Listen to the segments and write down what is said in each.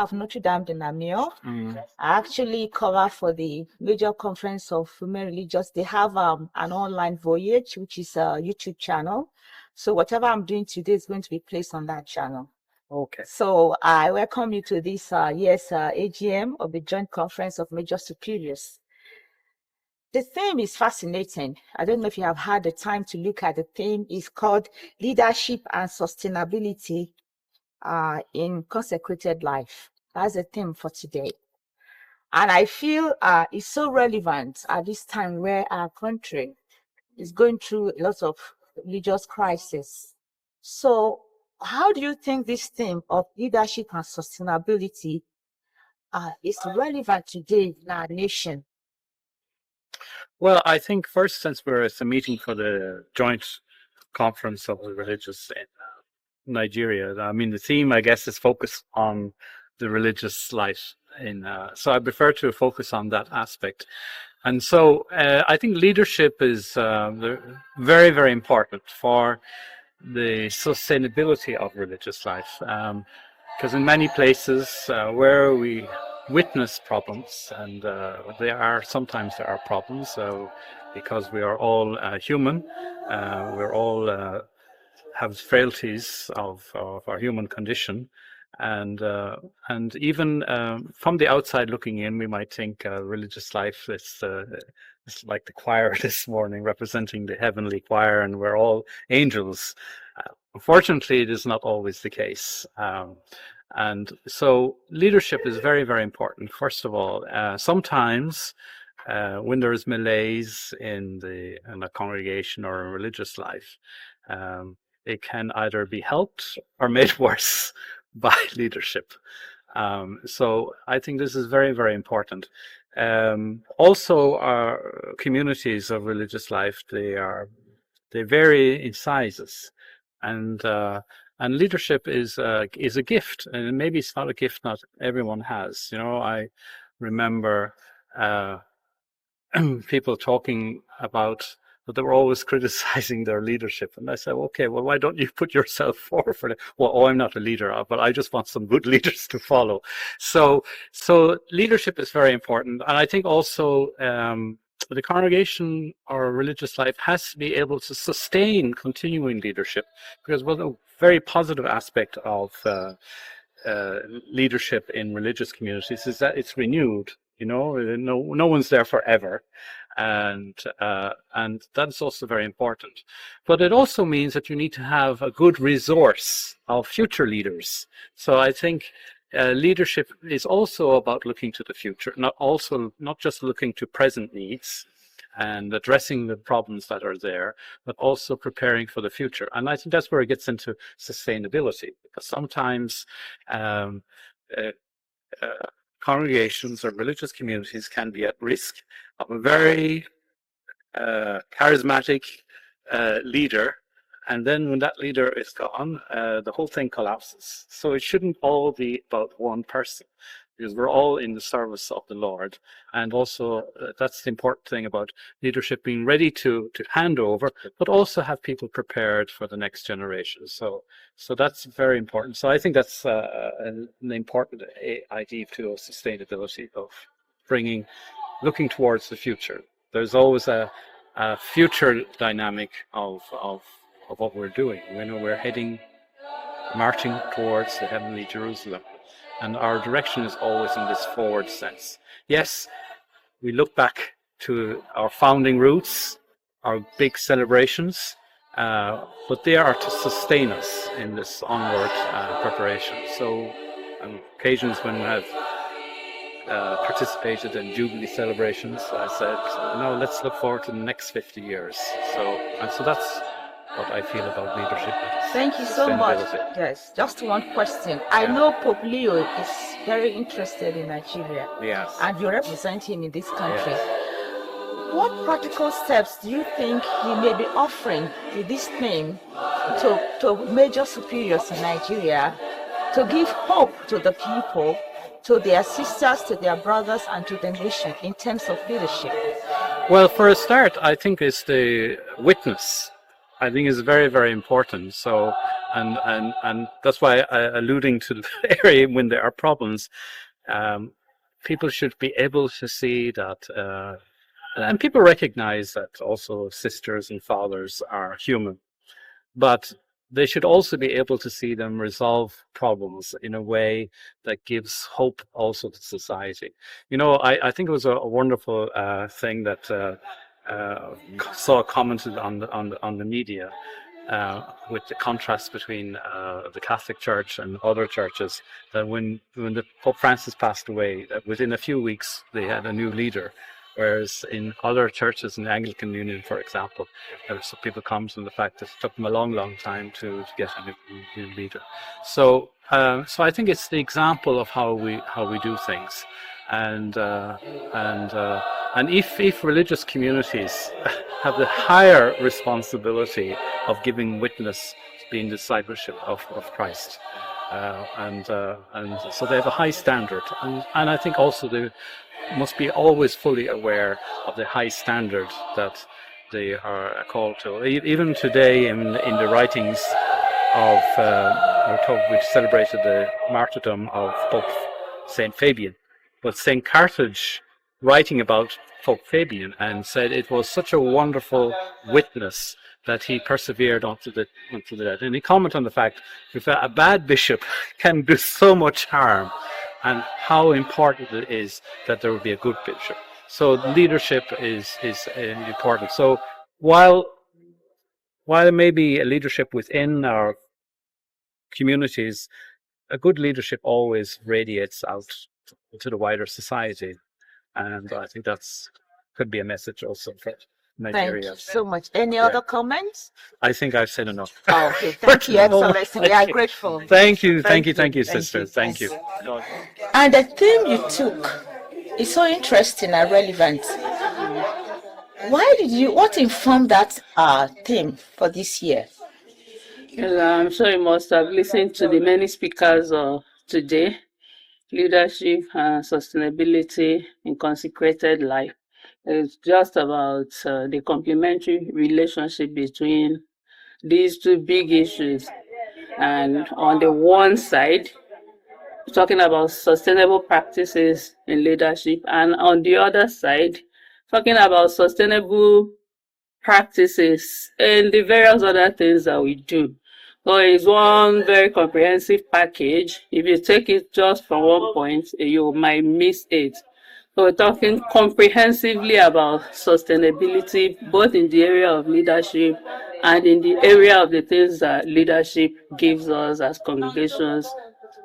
of Notre Dame de Namur. Mm. I actually cover for the major conference of women religious. They have an online voyage, which is a YouTube channel. So whatever I'm doing today is going to be placed on that channel. Okay. So I welcome you to this year's AGM of the Joint Conference of Major Superiors. The theme is fascinating. I don't know if you have had the time to look at the theme. It's called Leadership and Sustainability in Consecrated Life. That's the theme for today. And I feel it's so relevant at this time where our country is going through a lot of religious crisis. So how do you think this theme of leadership and sustainability is relevant today in our nation? Well, I think first, since it's a meeting for the joint conference of the religious in Nigeria, I mean, the theme, I guess, is focused on the religious life. So I prefer to focus on that aspect. And so I think leadership is very, very important for the sustainability of religious life. Because in many places where we witness problems, and sometimes there are problems, because we are all human, we're all have frailties of our human condition, and even from the outside looking in, we might think religious life is like the choir this morning representing the heavenly choir, and we're all angels. Unfortunately, it is not always the case. And so leadership is very, very important. First of all, sometimes when there is malaise in a congregation or a religious life, it can either be helped or made worse by leadership. So I think this is very, very important. Also, our communities of religious life, they vary in sizes, and leadership is a gift, and maybe it's not a gift not everyone has. You know, I remember people talking about that they were always criticizing their leadership, and I said, okay, well, why don't you put yourself forward for it? Well, I'm not a leader, but I just want some good leaders to follow. So leadership is very important, and I think also the congregation or religious life has to be able to sustain continuing leadership, because a very positive aspect of leadership in religious communities is that it's renewed. You know, no one's there forever, and that's also very important. But it also means that you need to have a good resource of future leaders. So I think leadership is also about looking to the future, not just looking to present needs and addressing the problems that are there, but also preparing for the future. And I think that's where it gets into sustainability, because sometimes congregations or religious communities can be at risk of a very charismatic leader, and then when that leader is gone, the whole thing collapses. So it shouldn't all be about one person, because we're all in the service of the Lord. And also that's the important thing about leadership, being ready to hand over, but also have people prepared for the next generation. So that's very important. So I think that's an important idea to sustainability of looking towards the future. There's always a future dynamic of what we're doing. We know we're marching towards the heavenly Jerusalem. And our direction is always in this forward sense. Yes, we look back to our founding roots, our big celebrations, but they are to sustain us in this onward preparation. So on occasions when we have participated in Jubilee celebrations, I said, no, let's look forward to the next 50 years. So that's what I feel about leadership. Thank you so much. Yes, just one question. I know Pope Leo is very interested in Nigeria. Yes. And you represent him in this country. Yes. What practical steps do you think he may be offering with this thing to major superiors in Nigeria to give hope to the people, to their sisters, to their brothers, and to the nation in terms of leadership? Well, for a start, I think it's the witness I think is very, very important. So, and that's why alluding to the area when there are problems, people should be able to see that, and people recognize that also sisters and fathers are human, but they should also be able to see them resolve problems in a way that gives hope also to society. You know, I think it was a wonderful thing that saw commented on the media with the contrast between the Catholic Church and other churches. That when the Pope Francis passed away, that within a few weeks they had a new leader. Whereas in other churches, in the Anglican Union, for example, there were some people comment on the fact that it took them a long, long time to get a new leader. So, so I think it's the example of how we do things, and if religious communities have the higher responsibility of giving witness, being discipleship of Christ. And so they have a high standard, and I think also they must be always fully aware of the high standard that they are called to. Even today, in the writings of, we celebrated the martyrdom of Pope Saint Fabian, but Saint Carthage, writing about Pope Fabian, and said it was such a wonderful witness that he persevered unto the death. And he commented on the fact that a bad bishop can do so much harm, and how important it is that there will be a good bishop. So leadership is important. So while there may be a leadership within our communities, a good leadership always radiates out to the wider society. And I think that's could be a message also for Nigeria. Thank you so much. Any other comments? I think I've said enough. Oh, okay, thank you, Excellency. We are grateful. Thank you, sister. Thank you. And the theme you took is so interesting and relevant. What informed that theme for this year? I'm sure you must have listened to the many speakers today. Leadership and sustainability in consecrated life. It's just about the complementary relationship between these two big issues. And on the one side, talking about sustainable practices in leadership, and on the other side, talking about sustainable practices and the various other things that we do. So it's one very comprehensive package. If you take it just from one point, you might miss it. So we're talking comprehensively about sustainability, both in the area of leadership and in the area of the things that leadership gives us as congregations,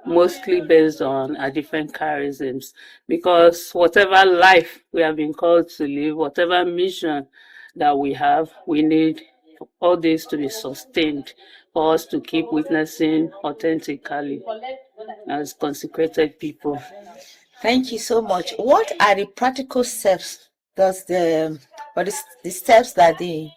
mostly based on our different charisms. Because whatever life we have been called to live, whatever mission that we have, we need all this to be sustained for us to keep witnessing authentically as consecrated people. Thank you so much. What are the practical steps the steps that the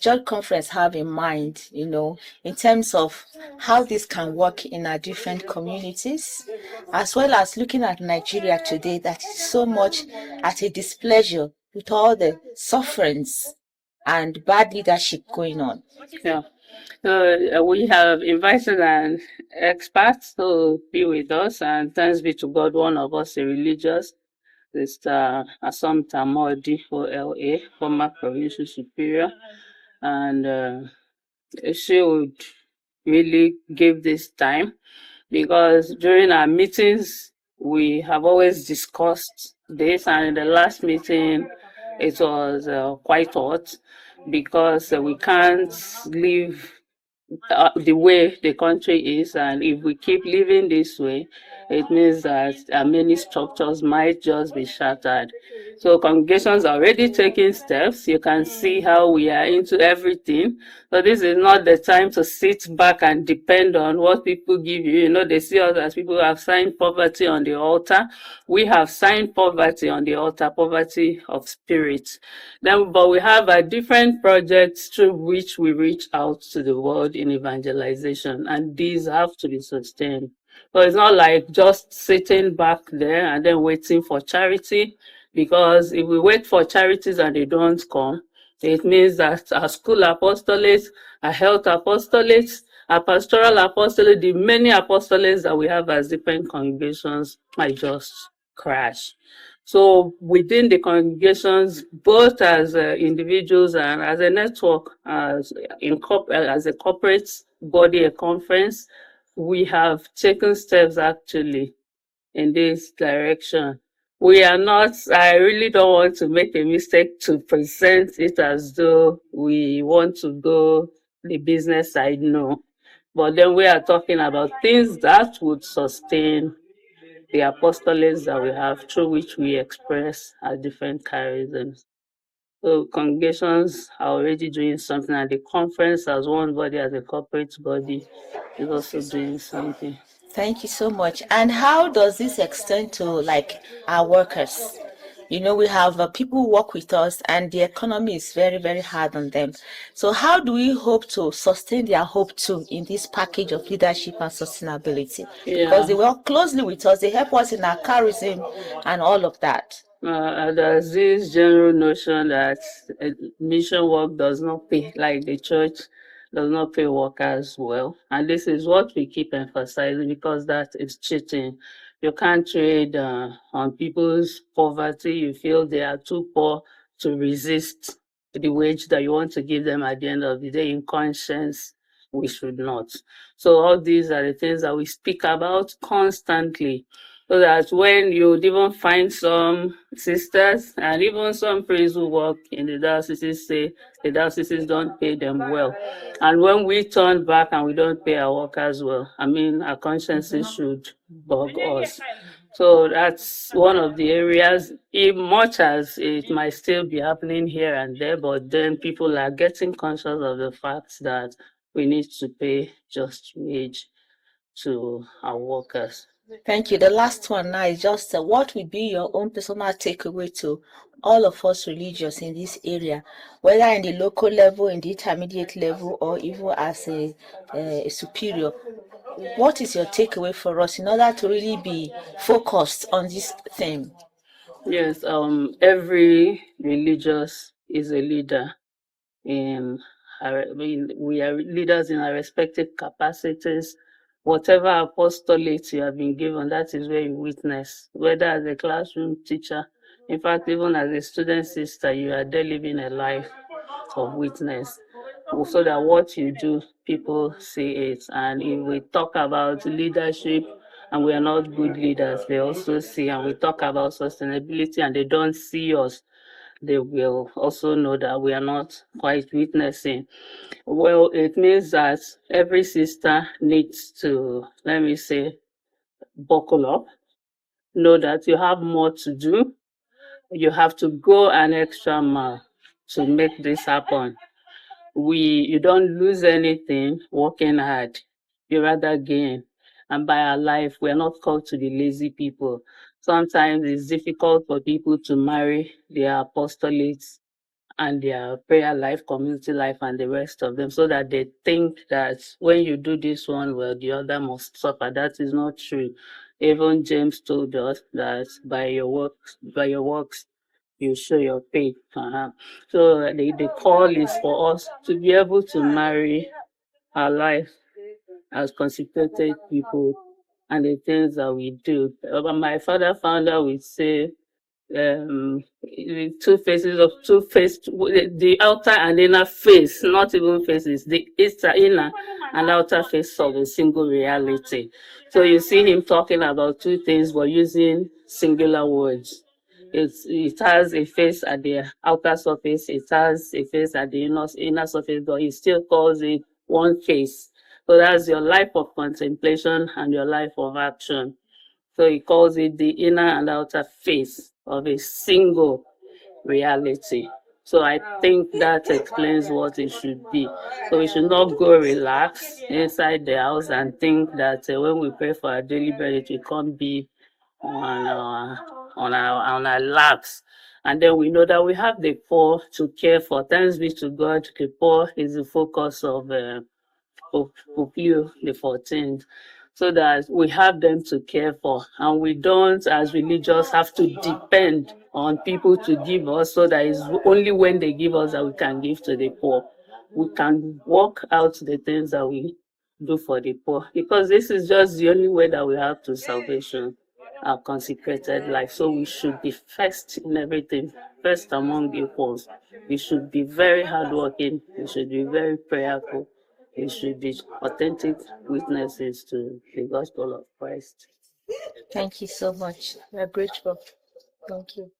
joint conference have in mind, in terms of how this can work in our different communities, as well as looking at Nigeria today that is so much at a displeasure with all the sufferings and bad leadership going on? Yeah. We have invited an expert to be with us, and thanks be to God, one of us a religious, Sister Assumpta Modi, OLA, former provincial superior, and she would really give this time, because during our meetings we have always discussed this, and in the last meeting it was quite hot, because we can't live the way the country is, and if we keep living this way, it means that many structures might just be shattered. So congregations are already taking steps. You can see how we are into everything. So this is not the time to sit back and depend on what people give you. They see us as people who have signed poverty on the altar. We have signed poverty on the altar, poverty of spirit. But we have different projects through which we reach out to the world in evangelization, and these have to be sustained. So it's not like just sitting back there and then waiting for charity, because if we wait for charities and they don't come, It means that our school apostolates, our health apostolates, our pastoral apostolate, the many apostolates that we have as different congregations might just crash. So within the congregations, both as individuals and as a network, as a corporate body, a conference, we have taken steps actually in this direction. We are not, I really don't want to make a mistake to present it as though we want to go the business side, no. But then we are talking about things that would sustain the apostolates that we have, through which we express our different charisms. So congregations are already doing something, and the conference as one body, as a corporate body, is also doing something. Thank you so much. And how does this extend to like our workers? You know, we have people who work with us and the economy is very, very hard on them. So how do we hope to sustain their hope too in this package of leadership and sustainability? Because they work closely with us, they help us in our charism and all of that. There's this general notion that mission work does not pay, like the church does not pay workers well. And this is what we keep emphasizing, because that is cheating. You can't trade on people's poverty. You feel they are too poor to resist the wage that you want to give them at the end of the day. In conscience, we should not. So all these are the things that we speak about constantly, so that when you would even find some sisters and even some priests who work in the dioceses say the dioceses don't pay them well. And when we turn back and we don't pay our workers well, I mean, our consciences should bug us. So that's one of the areas, much as it might still be happening here and there, but then people are getting conscious of the fact that we need to pay just wage to our workers. Thank you. The last one now is just what would be your own personal takeaway to all of us religious in this area, whether in the local level, in the intermediate level, or even as a superior? What is your takeaway for us in order to really be focused on this theme? Yes, every religious is a leader in we are leaders in our respective capacities. Whatever apostolate you have been given, that is where you witness, whether as a classroom teacher, in fact, even as a student sister, you are there living a life of witness, so that what you do, people see it. And if we talk about leadership and we are not good leaders, they also see, and we talk about sustainability and they don't see us, they will also know that we are not quite witnessing. Well, it means that every sister needs to, let me say, buckle up, know that you have more to do. You have to go an extra mile to make this happen. You don't lose anything working hard. You rather gain. And by our life, we are not called to be lazy people. Sometimes it's difficult for people to marry their apostolates and their prayer life, community life, and the rest of them, so that they think that when you do this one well, the other must suffer. That is not true. Even James told us that by your works, you show your faith. So the call is for us to be able to marry our life as consecrated people and the things that we do. My father founder would say, two faces of two-faced, the outer and inner face, not even faces, the inner and outer face of a single reality. So you see him talking about two things but using singular words. It has a face at the outer surface, it has a face at the inner surface, but he still calls it one face. So that's your life of contemplation and your life of action. So he calls it the inner and outer face of a single reality. So I think that explains what it should be. So we should not go relax inside the house and think that when we pray for our daily bread, it will come be on our laps. And then we know that we have the poor to care for. Thanks be to God, the poor is the focus of Leo the 14th, so that we have them to care for, and we don't, as religious, have to depend on people to give us, so that it's only when they give us that we can give to the poor. We can work out the things that we do for the poor, because this is just the only way that we have to salvation, our consecrated life. So we should be first in everything, first among equals. We should be very hardworking. We should be very prayerful. We should be authentic witnesses to the gospel of Christ. Thank you so much. We're grateful. Thank you.